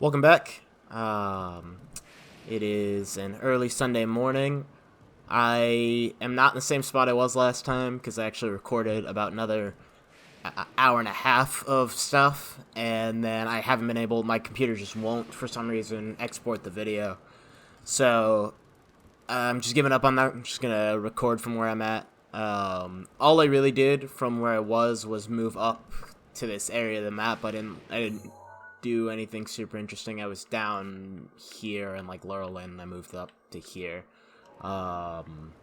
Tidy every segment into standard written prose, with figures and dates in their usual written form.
Welcome back. It is an early Sunday morning. I am not in the same spot I was last time because I actually recorded about another hour and a half of stuff, and then I haven't been able. My computer just won't, for some reason, export the video. So I'm just giving up on that. I'm just gonna record from where I'm at. All I really did from where I was move up to this area of the map. I didn't do anything super interesting. I was down here in like Laurelin, and I moved up to here. And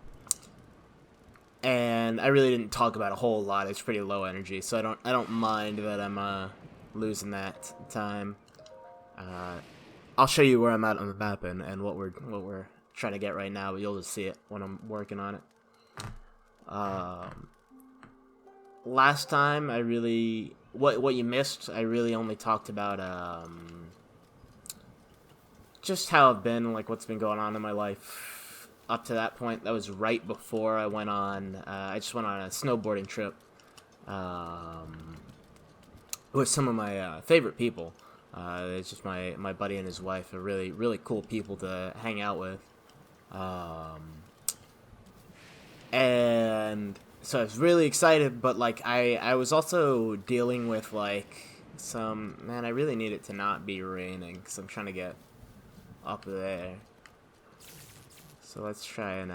I really didn't talk about a whole lot. It's pretty low energy, so I don't mind that I'm losing that time. I'll show you where I'm at on the map and what we're trying to get right now, but you'll just see it when I'm working on it. Last time I really what you missed, I really only talked about just how I've been, like what's been going on in my life up to that point. That was right before I went on. I just went on a snowboarding trip with some of my favorite people. It's just my buddy and his wife are really cool people to hang out with. And so I was really excited, but like I was also dealing with like I really need it to not be raining because I'm trying to get up there. So let's try and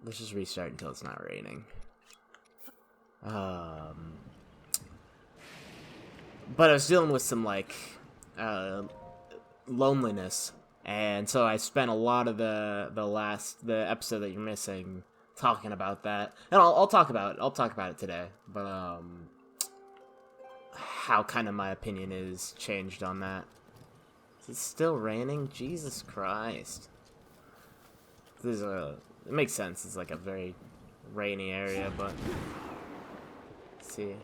let's just restart until it's not raining. But I was dealing with some like loneliness, and so I spent a lot of the episode that you're missing talking about that, and I'll talk about it today. But how kind of my opinion is changed on that. Is it still raining? Jesus Christ! It makes sense. It's like a very rainy area, but let's see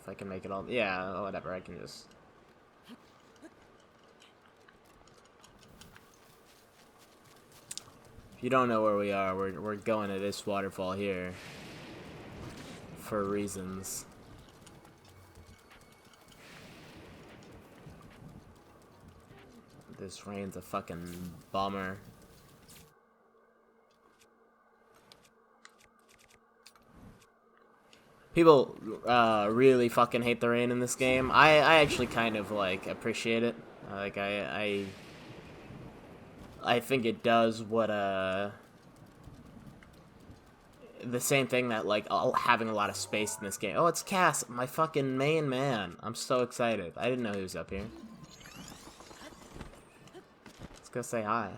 if I can make it all. Yeah, whatever. I can just. If you don't know where we are, we're going to this waterfall here for reasons. This rain's a fucking bummer. People really fucking hate the rain in this game. I actually kind of like appreciate it. Like I think it does what the same thing that like having a lot of space in this game. Oh, it's Cass, my fucking main man. I'm so excited. I didn't know he was up here. Let's go say hi.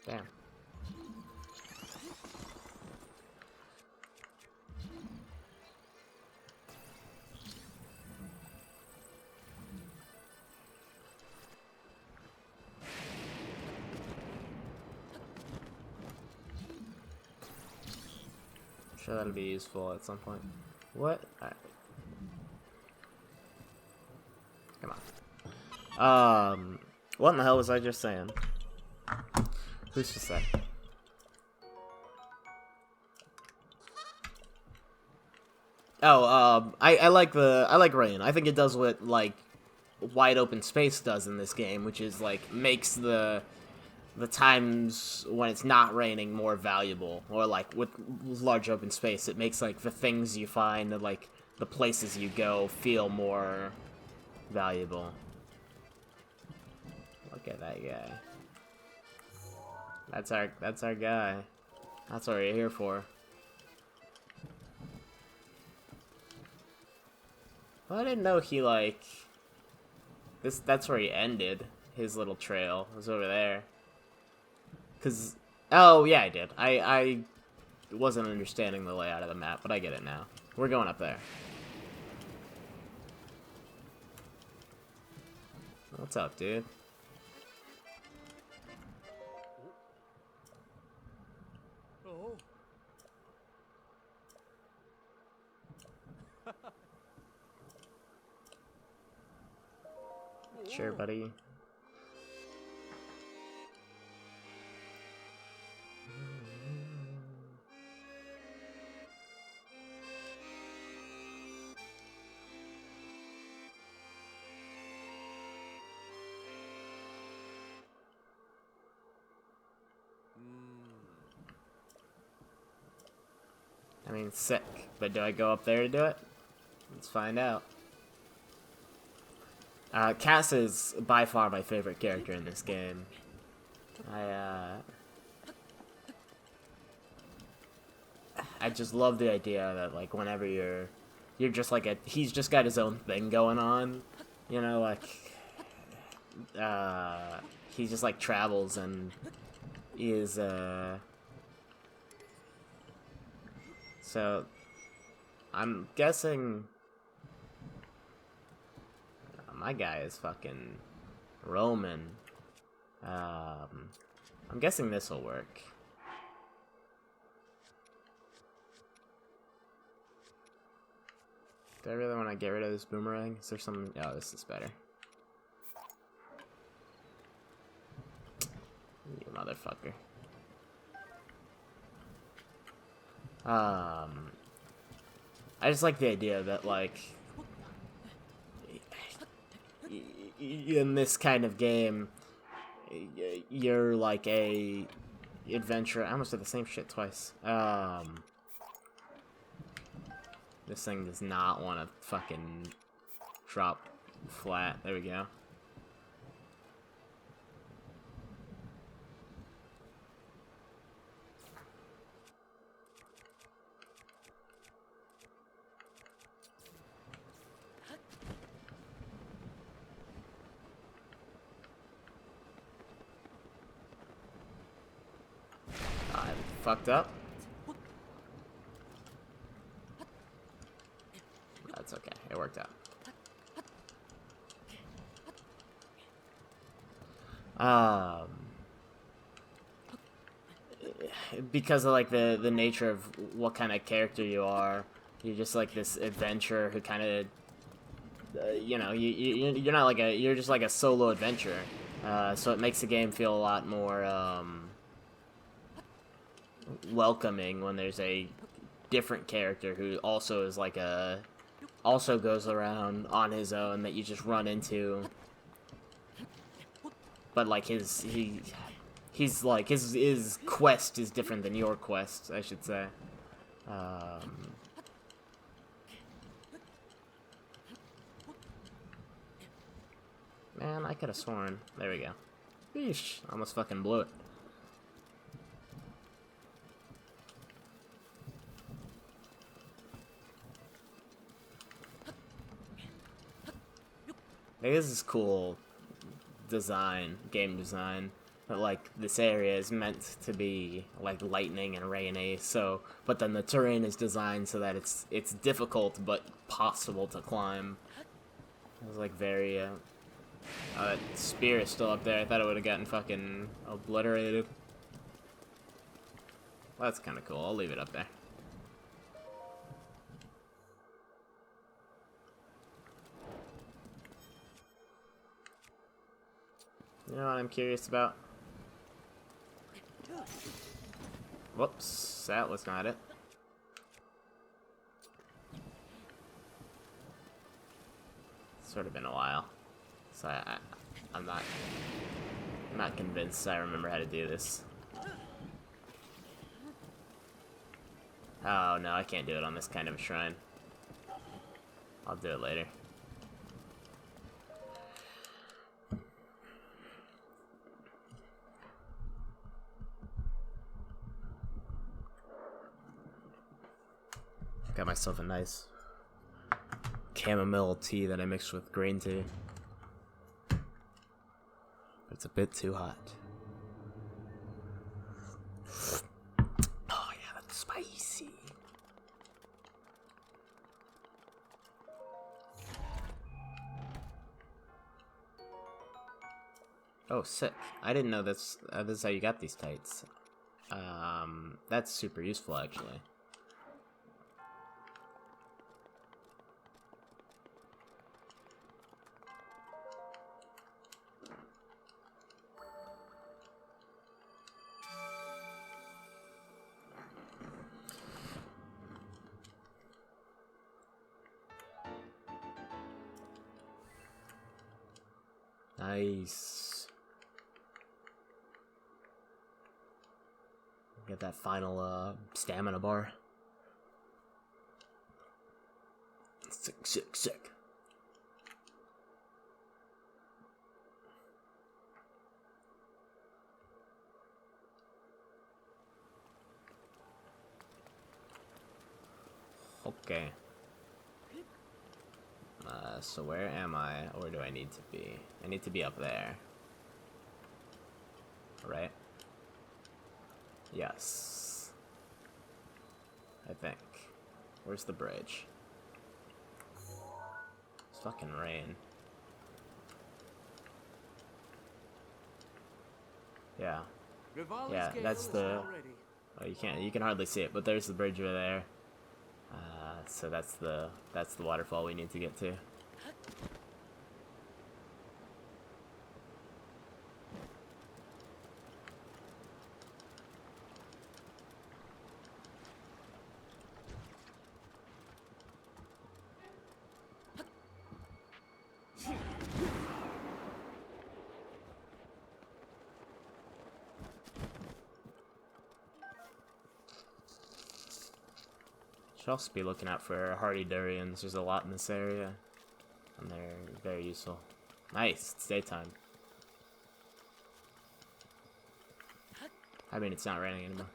Damn. I'm sure that'll be useful at some point. What? Alright. Come on. What in the hell was I just saying? Who's to say? Oh, I like rain. I think it does what like wide open space does in this game, which is like makes the times when it's not raining more valuable, or like with large open space, it makes like the things you find and like the places you go feel more valuable. Look at that guy. That's our guy. That's what we're here for. Well, I didn't know he like that's where he ended his little trail. It was over there. Cause oh yeah, I did. I wasn't understanding the layout of the map, but I get it now. We're going up there. What's up, dude? Sure, buddy. I mean, sick. But do I go up there to do it? Let's find out. Cass is by far my favorite character in this game. I just love the idea that, like, whenever you're just like he's just got his own thing going on, you know, like, he just, like, travels and is, so, I'm guessing, my guy is fucking Roman. I'm guessing this will work. Do I really want to get rid of this boomerang? Is there some... Oh, this is better. You motherfucker. I just like the idea that, like, in this kind of game, you're like a adventurer. I almost did the same shit twice. This thing does not want to fucking drop flat. There we go. I fucked up. That's okay. It worked out. Because of, like, the nature of what kind of character you are, you're just like this adventurer who kind of, you know, you're not like you're just like a solo adventurer. So it makes the game feel a lot more welcoming when there's a different character who also is like also goes around on his own that you just run into. But like he's like his quest is different than your quest, I should say. Man, I could have sworn. There we go. Eesh, almost fucking blew it. Hey, this is cool design, game design. But, like, this area is meant to be like lightning and rainy, so but then the terrain is designed so that it's difficult but possible to climb. It was like very that spear is still up there. I thought it would have gotten fucking obliterated. Well, that's kind of cool. I'll leave it up there. You know what I'm curious about? Whoops, that was not it. It's sort of been a while, so I'm not convinced I remember how to do this. Oh no, I can't do it on this kind of a shrine. I'll do it later. Got myself a nice chamomile tea that I mixed with green tea. But it's a bit too hot. Oh yeah, that's spicy. Oh, sick. I didn't know this is how you got these tights. That's super useful, actually. Nice. Get that final stamina bar. Sick, sick, sick. Okay. So where am I? Or do I need to be? I need to be up there. Right? Yes. I think. Where's the bridge? It's fucking rain. Yeah. Yeah, that's the... Oh, you can hardly see it, but there's the bridge over there. So that's the waterfall we need to get to. Should also be looking out for hardy durians. There's a lot in this area, and they're very useful. Nice, it's daytime. I mean, it's not raining anymore.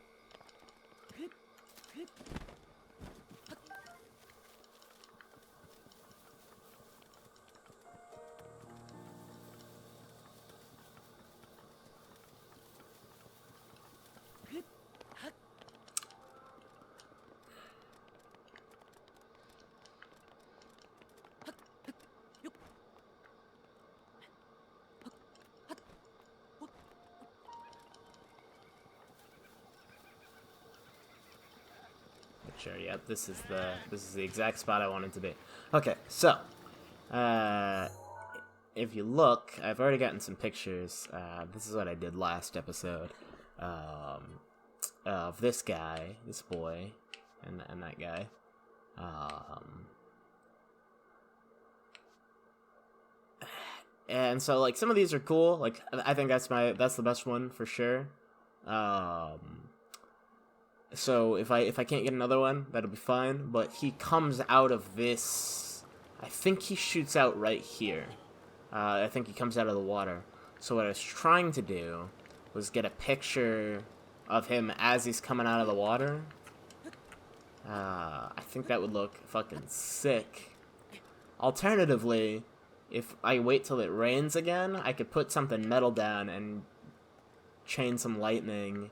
Sure, yep, this is the exact spot I wanted to be. Okay, so if you look, I've already gotten some pictures. This is what I did last episode of this guy, this boy, and that guy. And so like some of these are cool. Like I think that's the best one for sure. So if I can't get another one, that'll be fine. But he comes out of this. I think he shoots out right here. I think he comes out of the water. So what I was trying to do was get a picture of him as he's coming out of the water. I think that would look fucking sick. Alternatively, if I wait till it rains again, I could put something metal down and chain some lightning.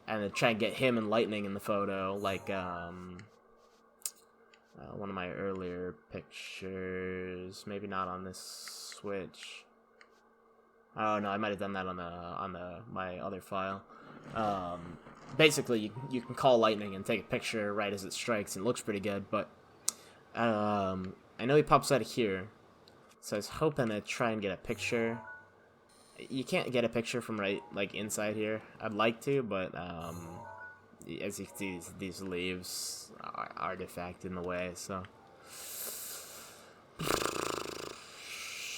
And then try and get him and lightning in the photo, like one of my earlier pictures. Maybe not on this Switch. Oh no, I might have done that on my other file. Basically, you can call lightning and take a picture right as it strikes, and it looks pretty good. But I know he pops out of here, so I was hoping to try and get a picture. You can't get a picture from right, like, inside here. I'd like to, but, as you can see, these leaves are artifact in the way, so.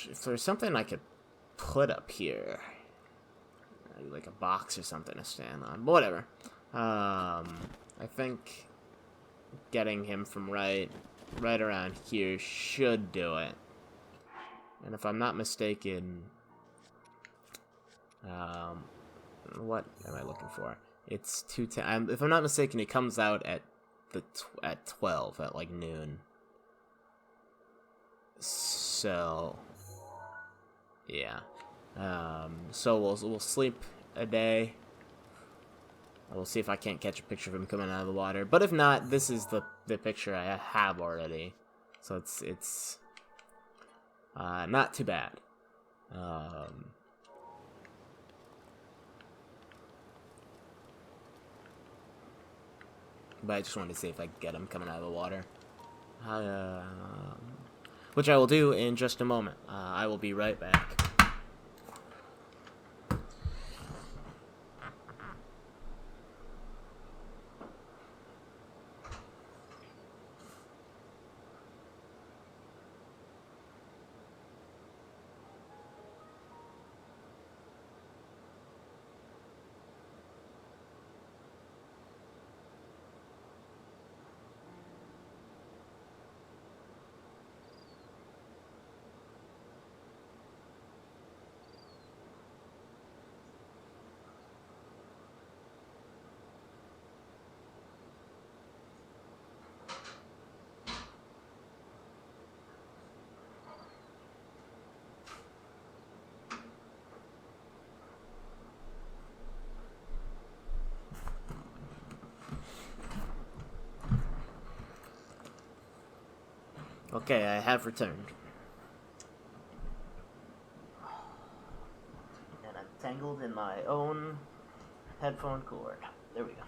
If there's something I could put up here, like a box or something to stand on, but whatever. I think getting him from right around here should do it. And if I'm not mistaken... what am I looking for? It's 2:10. If I'm not mistaken, it comes out at 12 at like noon. So yeah. So we'll sleep a day. We'll see if I can't catch a picture of him coming out of the water. But if not, this is the picture I have already. So it's not too bad. But I just wanted to see if I could get him coming out of the water. Which I will do in just a moment. I will be right back. Okay, I have returned. And I'm tangled in my own headphone cord. There we go.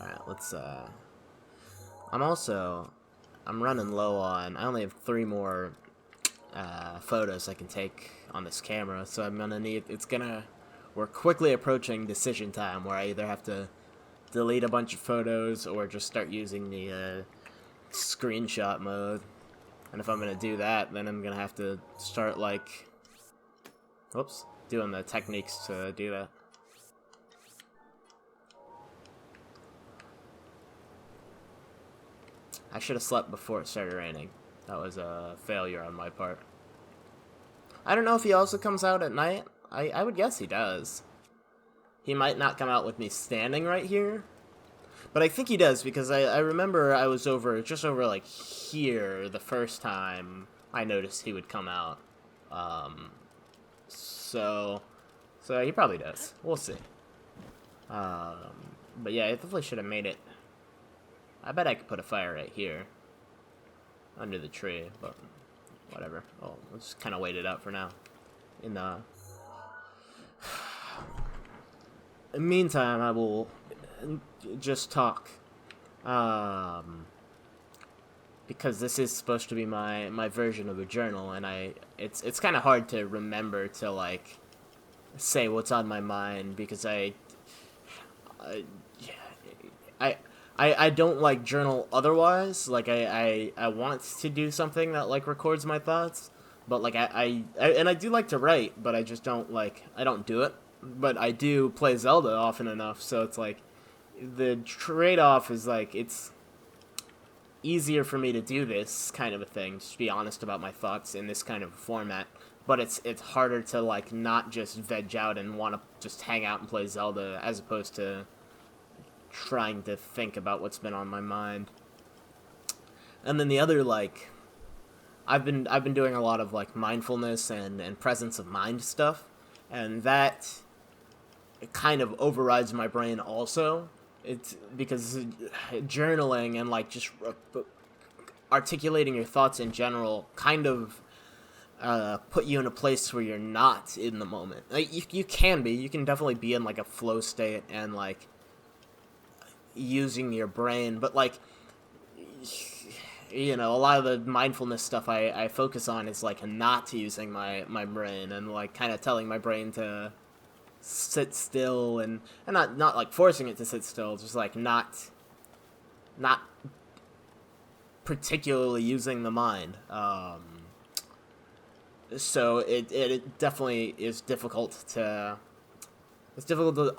Alright, let's, I'm running low on, I only have 3 more, photos I can take on this camera, so I'm gonna need, we're quickly approaching decision time, where I either have to delete a bunch of photos, or just start using the, screenshot mode. And if I'm gonna do that, then I'm gonna have to start, like, whoops, doing the techniques to do that. I should have slept before it started raining. That was a failure on my part. I don't know if he also comes out at night. I would guess he does. He might not come out with me standing right here, but I think he does, because I remember I was just over, like, here the first time I noticed he would come out. So he probably does. We'll see. But yeah, I definitely should have made it. I bet I could put a fire right here, under the tree, but whatever. Oh, we'll just kind of wait it out for now. In the meantime, I will just talk, because this is supposed to be my version of a journal, and it's kind of hard to remember to, like, say what's on my mind, because I don't, like, journal otherwise. Like, I want to do something that, like, records my thoughts, but, like, and I do like to write, but I just don't, like, I don't do it. But I do play Zelda often enough, so it's like, the trade-off is, like, it's easier for me to do this kind of a thing, just be honest about my thoughts in this kind of format, but it's harder to, like, not just veg out and want to just hang out and play Zelda, as opposed to trying to think about what's been on my mind. And then the other, like, I've been doing a lot of, like, mindfulness and presence of mind stuff, and that, it kind of overrides my brain also. It's because journaling and, like, just articulating your thoughts in general kind of put you in a place where you're not in the moment. Like, you can definitely be in, like, a flow state and, like, using your brain, but, like, you know, a lot of the mindfulness stuff I focus on is, like, not using my brain, and, like, kind of telling my brain to sit still, and not like forcing it to sit still, just, like, not particularly using the mind. So it definitely is difficult to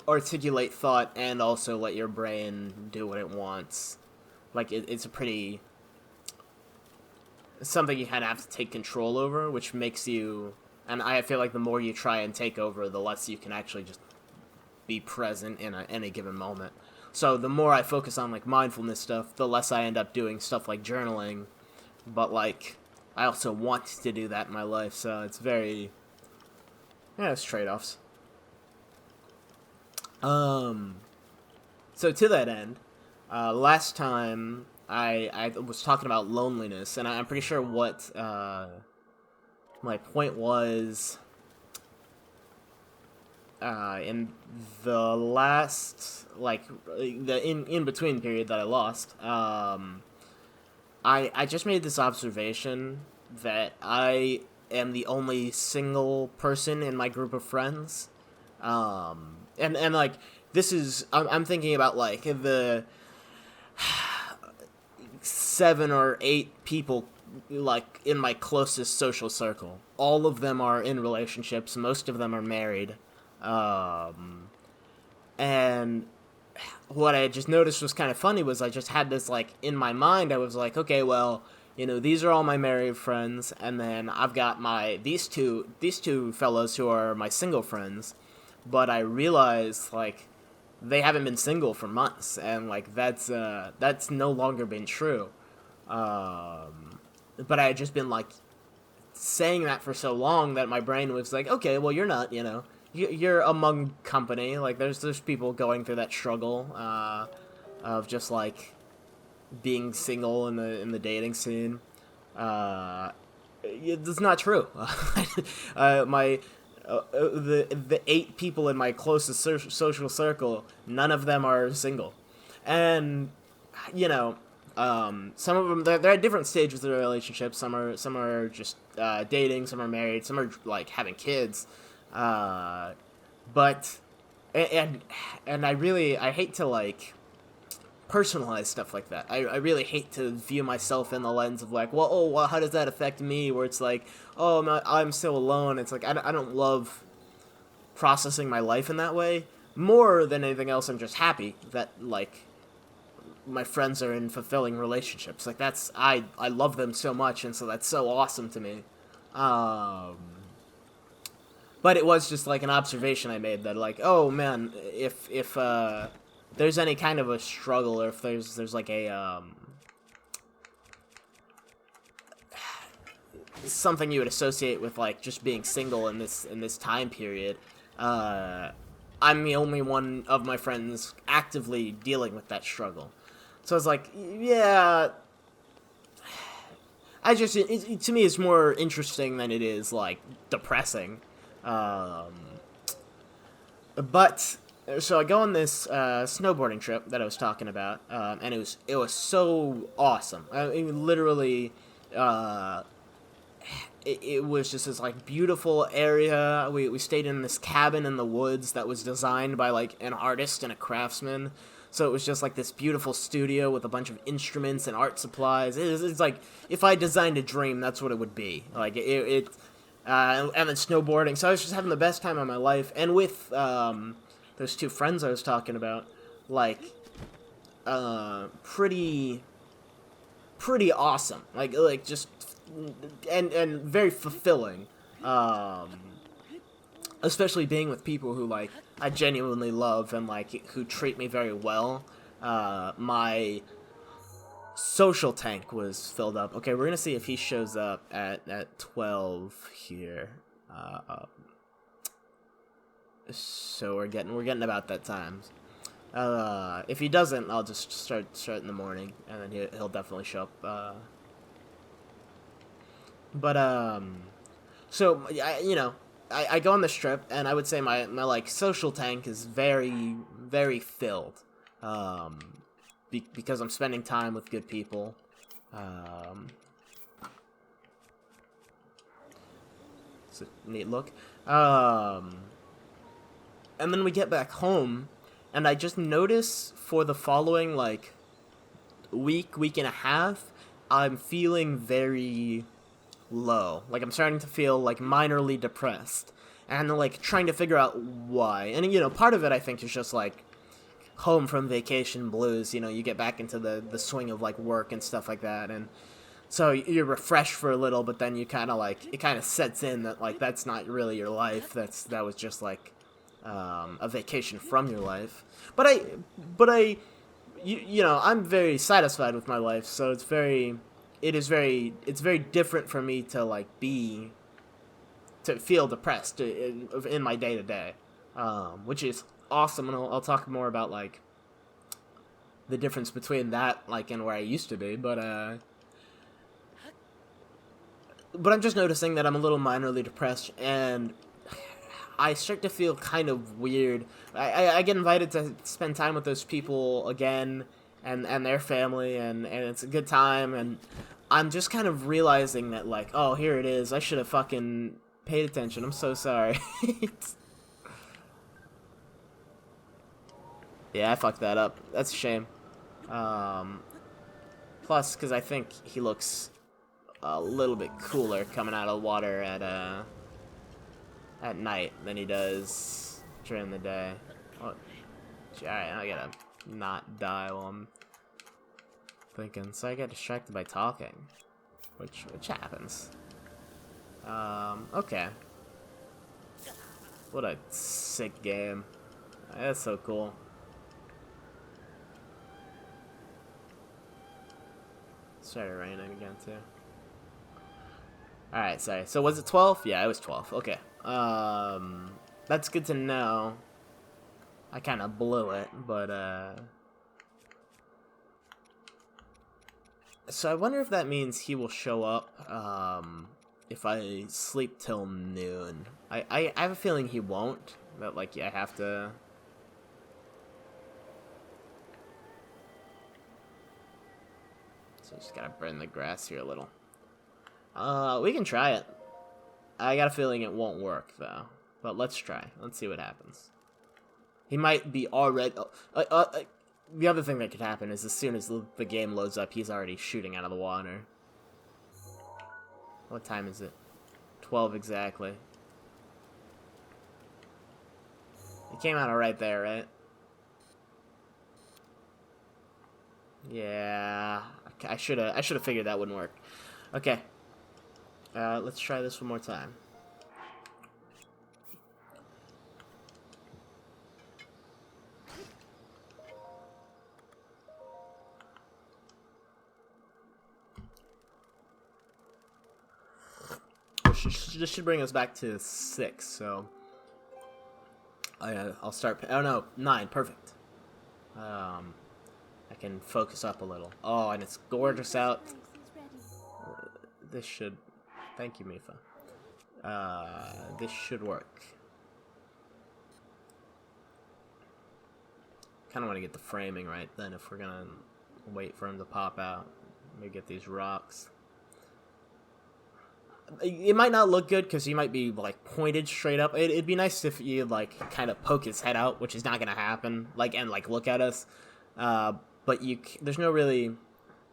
articulate thought and also let your brain do what it wants. Like, it's a pretty, something you kind of have to take control over, which makes you, and I feel like the more you try and take over, the less you can actually just be present in any given moment. So the more I focus on, like, mindfulness stuff, the less I end up doing stuff like journaling, but, like, I also want to do that in my life, so it's very, yeah, it's trade-offs. So to that end, last time I was talking about loneliness, and I'm pretty sure what my point was in the last, like, the in between period that I lost. I just made this observation that I am the only single person in my group of friends. And like, this is, I'm thinking about, like, the 7 or 8 people, like, in my closest social circle. All of them are in relationships. Most of them are married. And what I just noticed was kind of funny was I just had this, like, in my mind, I was like, okay, well, you know, these are all my married friends, and then I've got these two fellows who are my single friends, but I realized, like, they haven't been single for months, and, like, that's no longer been true. But I had just been, like, saying that for so long that my brain was like, okay, well, you're not, you know, you're among company. Like there's people going through that struggle of just like being single in the dating scene. It's not true. My the 8 people in my closest social circle, none of them are single, and you know, some of them they're at different stages of their relationship. Some are just dating, some are married, some are like having kids, but and I hate to like personalize stuff like that. I really hate to view myself in the lens of like, well, how does that affect me? Where it's like, oh, I'm still alone. It's like I don't love processing my life in that way. More than anything else, I'm just happy that like my friends are in fulfilling relationships. Like I love them so much, and so that's so awesome to me. Um, but it was just like an observation I made that like, oh man, if there's any kind of a struggle, or if there's like a something you would associate with like just being single in this time period, I'm the only one of my friends actively dealing with that struggle. So it's like, yeah, to me it's more interesting than it is like depressing. Um, but so I go on this snowboarding trip that I was talking about, and it was so awesome. I mean, literally, uh, it was just this like beautiful area. We stayed in this cabin in the woods that was designed by like an artist and a craftsman. So it was just like this beautiful studio with a bunch of instruments and art supplies. It's like if I designed a dream, that's what it would be. Like and then snowboarding. So I was just having the best time of my life, and with those 2 friends I was talking about, like pretty awesome. Like just and very fulfilling. Especially being with people who like I genuinely love and like who treat me very well. My social tank was filled up. Okay, we're gonna see if he shows up at 12 here. So we're getting about that time. If he doesn't, I'll just start in the morning, and then he'll definitely show up. But so I go on this trip, and I would say my like social tank is very very filled, because I'm spending time with good people. Um, it's a neat look. And then we get back home, and I just notice for the following like week and a half, I'm feeling very low. Like I'm starting to feel like minorly depressed, and like trying to figure out why. And part of it I think is just like home from vacation blues. You get back into the swing of like work and stuff like that, and so you're refreshed for a little, but then you kind of like it kind of sets in that like that's not really your life. That was just like a vacation from your life. But I'm very satisfied with my life, so it's very different for me to like to feel depressed in my day to day, which is awesome. And I'll talk more about like the difference between that like and where I used to be, but I'm just noticing that I'm a little minorly depressed, and I start to feel kind of weird. I get invited to spend time with those people again, and their family, and it's a good time, and I'm just kind of realizing that, like, oh, here it is. I should have fucking paid attention. I'm so sorry. Yeah, I fucked that up. That's a shame. Plus, because I think he looks a little bit cooler coming out of the water at night than he does during the day. Oh, alright, I gotta not die while I'm thinking. So I get distracted by talking, which happens. Okay. What a sick game. That's so cool. Started raining again too. Alright, sorry. So was it 12? Yeah, it was 12. Okay. That's good to know. I kind of blew it, but, So I wonder if that means he will show up, if I sleep till noon. I have a feeling he won't, but, like, I have to... So just gotta burn the grass here a little. We can try it. I got a feeling it won't work, though. But let's try. Let's see what happens. He might be already... the other thing that could happen is as soon as the game loads up, he's already shooting out of the water. What time is it? 12 exactly. It came out right there, right? Yeah, I should have figured that wouldn't work. Okay, let's try this one more time. This should bring us back to 6. So I'll start. Oh no, 9. Perfect. I can focus up a little. Oh, and it's gorgeous out. This should... Thank you, Mifa. This should work. Kind of want to get the framing right then if we're gonna wait for him to pop out. Let me get these rocks. It might not look good because he might be like pointed straight up. It'd be nice if you like kind of poke his head out, which is not gonna happen. Like and like look at us. But there's no really...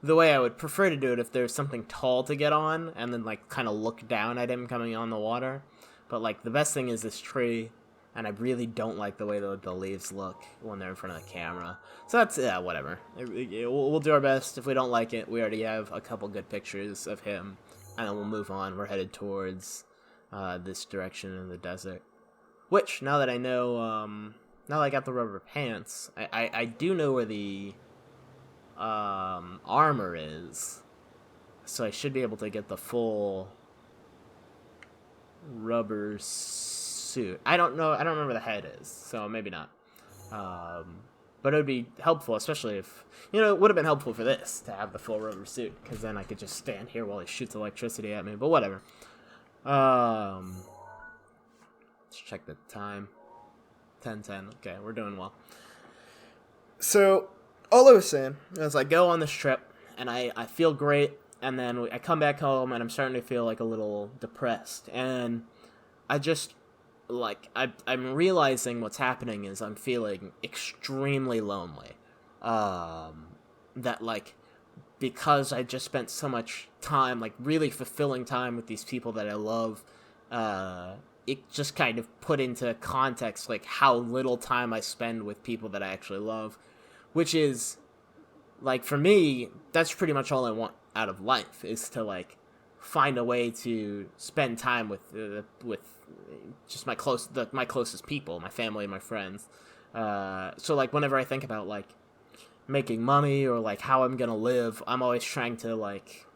The way I would prefer to do it if there's something tall to get on, and then, like, kind of look down at him coming on the water. But, like, the best thing is this tree, and I really don't like the way the leaves look when they're in front of the camera. So that's, yeah, whatever. We'll do our best. If we don't like it, we already have a couple good pictures of him, and then we'll move on. We're headed towards this direction in the desert. Which, now that I know, now that I got the rubber pants, I do know where the... armor is, so I should be able to get the full rubber suit. I don't remember where the head is, so maybe not. But it would be helpful, especially if, it would have been helpful for this to have the full rubber suit, because then I could just stand here while he shoots electricity at me, but whatever. Let's check the time. 10:10. Okay, we're doing well. So all I was saying is I go on this trip, and I feel great, and then I come back home, and I'm starting to feel, like, a little depressed, and I just, like, I'm realizing what's happening is I'm feeling extremely lonely, that, like, because I just spent so much time, like, really fulfilling time with these people that I love, it just kind of put into context, like, how little time I spend with people that I actually love. Which is, like, for me, that's pretty much all I want out of life, is to, like, find a way to spend time with just my closest people, my family and my friends. So, like, whenever I think about, like, making money or, like, how I'm gonna live, I'm always trying to, like,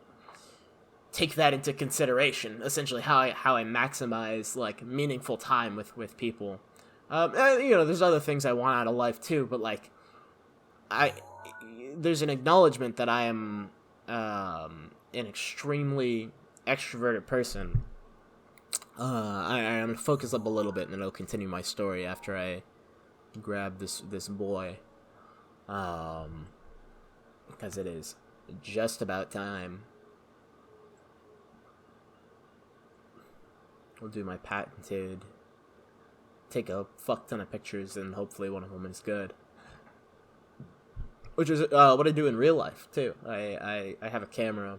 take that into consideration, essentially how I maximize, like, meaningful time with people. And, there's other things I want out of life, too, but, like, there's an acknowledgement that I am an extremely extroverted person. I'm gonna focus up a little bit, and then I'll continue my story after I grab this boy, because it is just about time. I'll do my patented, take a fuck ton of pictures, and hopefully one of them is good. Which is what I do in real life, too. I have a camera,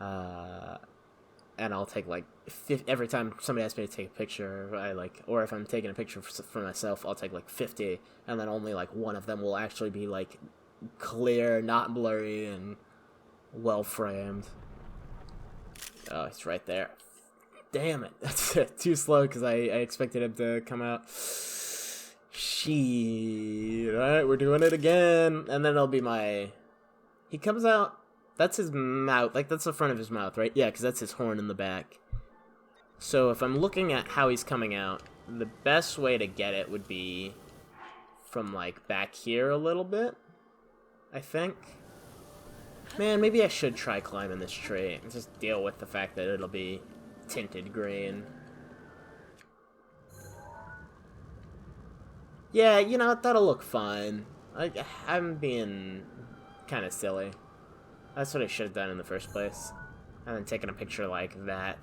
and I'll take, like, every time somebody asks me to take a picture, or if I'm taking a picture for myself, I'll take, like, 50, and then only, like, one of them will actually be, like, clear, not blurry, and well-framed. Oh, it's right there. Damn it. That's too slow, because I expected him to come out. Shit. Alright, we're doing it again. And then it'll be my... He comes out... That's his mouth. Like, that's the front of his mouth, right? Yeah, because that's his horn in the back. So if I'm looking at how he's coming out, the best way to get it would be from, like, back here a little bit, I think. Man, maybe I should try climbing this tree and just deal with the fact that it'll be tinted green. Yeah, you know, that'll look fine. I'm being kind of silly. That's what I should have done in the first place. And then taking a picture like that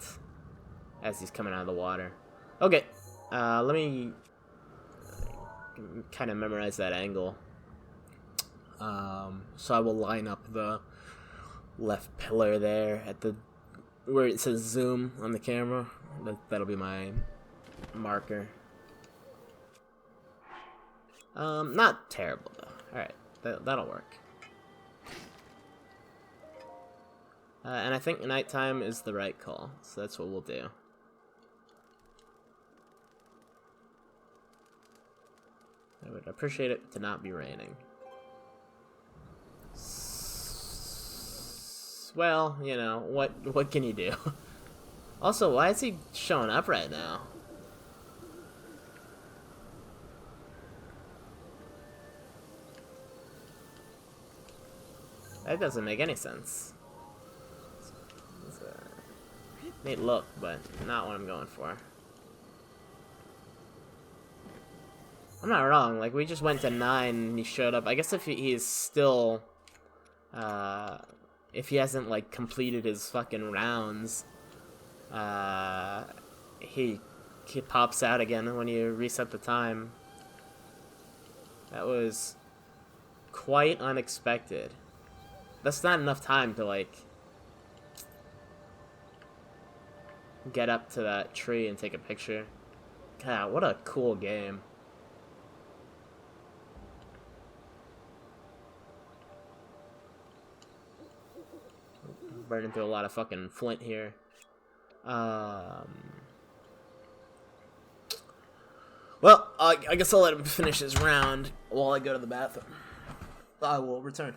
as he's coming out of the water. Okay, let me kind of memorize that angle. So I will line up the left pillar there at the where it says zoom on the camera. That'll be my marker. Not terrible though. Alright, that'll work. And I think nighttime is the right call, so that's what we'll do. I would appreciate it to not be raining. Well, you know, what can you do? Also, why is he showing up right now? That doesn't make any sense. It's a neat look, but not what I'm going for. I'm not wrong, like, we just went to 9 and he showed up. I guess if he's still, if he hasn't, like, completed his fucking rounds, he pops out again when you reset the time. That was quite unexpected. That's not enough time to, like, get up to that tree and take a picture. God, what a cool game. Burning through a lot of fucking flint here. Well, I guess I'll let him finish his round while I go to the bathroom. I will return.